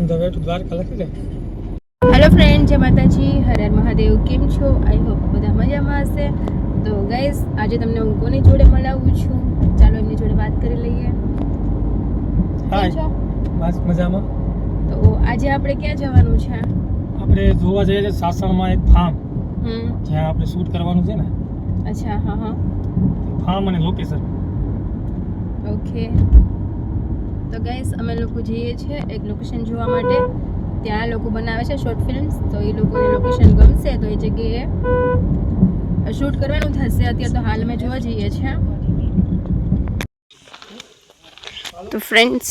On the way to Dwarka લખી દે. Hello friend, જય માતાજી, હર હર મહાદેવ. કેમ છો? આઈ હોપ બધા મજામાં હશે. તો ગાઈઝ, આજે તમને હું કોની જોડે મળાવું છું, ચાલો એમની જોડે વાત કરી લઈએ. કેમ છો? બસ મજામાં. તો આજે આપણે ક્યાં જવાનું છે? આપણે જોવા જઈએ છીએ સાસણમાં એક ફાર્મ, જ્યાં આપણે શૂટ કરવાનું છે ને. અચ્છા, હા હા. ફાર્મ અને લોકેશન. ઓકે. તો ગાઈઝ, અમે લોકો જઈએ છીએ એક લોકેશન જોવા માટે. ત્યાં લોકો બનાવે છે શોર્ટ ફિલ્મ્સ, તો એ લોકોને લોકેશન ગમશે તો એ જગ્યાએ શૂટ કરવાનું થશે. અત્યારે તો હાલ અમે જોવા જઈએ છીએ. તો ફ્રેન્ડ્સ,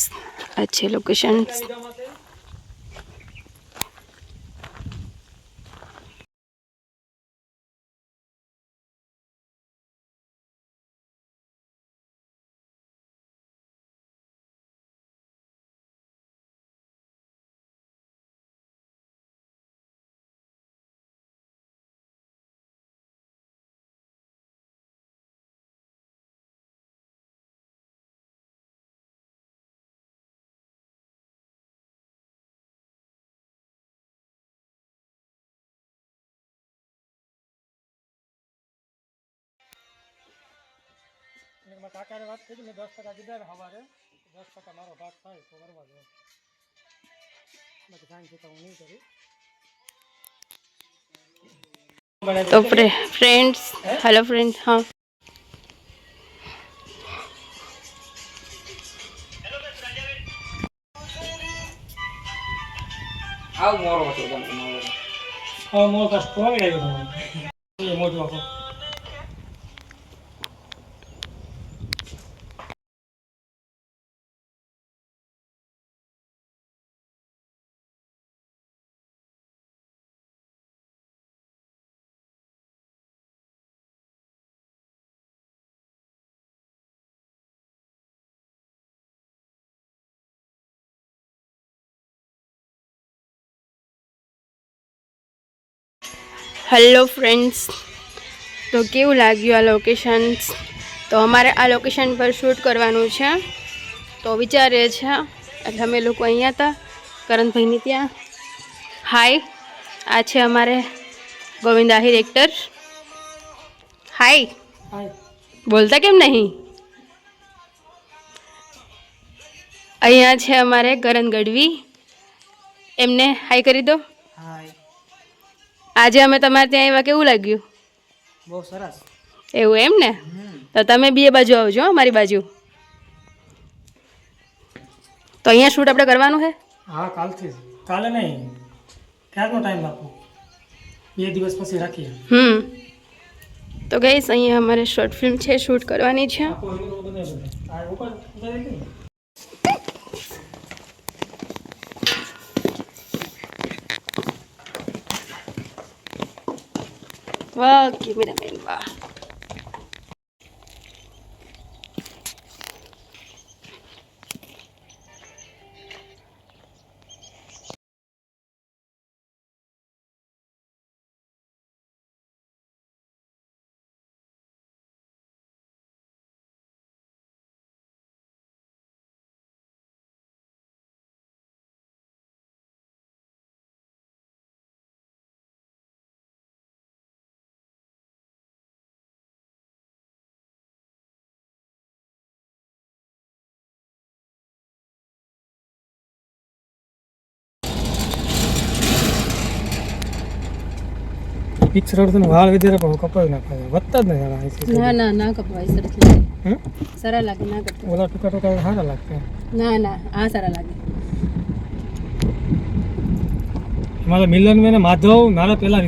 આ છે લોકેશન. કાકાને વાત કરી, મેં 10% કીધા ને સવારે, 10% મારો ભાગ થાય તો કરવા દો. બાકી સાંજ જતા હું નહીં કરું. તો ફ્રેન્ડ્સ, હેલો ફ્રેન્ડ, હા. આવ મોરો હતો તમે મોર કા સ્ટ્રોંગ આવ્યો તો એ મોટો હતો. હેલો ફ્રેન્ડ્સ, તો કેવું લાગ્યું આ લોકેશન્સ? તો અમારે આ લોકેશન પર શૂટ કરવાનું છે, તો વિચારીએ છીએ. એટલે અમે લોકો અહીંયા હતા કરણભાઈની ત્યાં. હાય, આ છે અમારે ગોવિંદ આહિર એક્ટર. હાય, બોલતા કેમ નહીં? અહીંયા છે અમારે કરણ ગઢવી, એમને હાય કરી દો. આજે અમે તમારે ત્યાં આવ્યા, કેવું લાગ્યું? બહુ સરસ. એવું એમ ને? તો તમે બે બાજુ આવજો, મારી બાજુ. તો અહીંયા શૂટ આપણે કરવાનું છે. હા, કાલથી. કાલે નહીં, ક્યારનો ટાઈમ આપો? 2 દિવસ પછી રાખીએ. તો ગાઈસ, અહીંયા અમારે શોર્ટ ફિલ્મ છે, શૂટ કરવાની છે. વાહ કેમેરામેન, વાહ. પિક્ચર તો વાળ વધારે પણ કપાવી નાખાય, વધતા જ નહીં. ના ના ના કપવાય, સરસ લાગે. સારા લાગે, ના કરતા. ઓલા ટૂંકા ટૂંકા સારા લાગતા. ના ના, આ સારા લાગે. મારા મિલન મેં માધવ મારા પેલા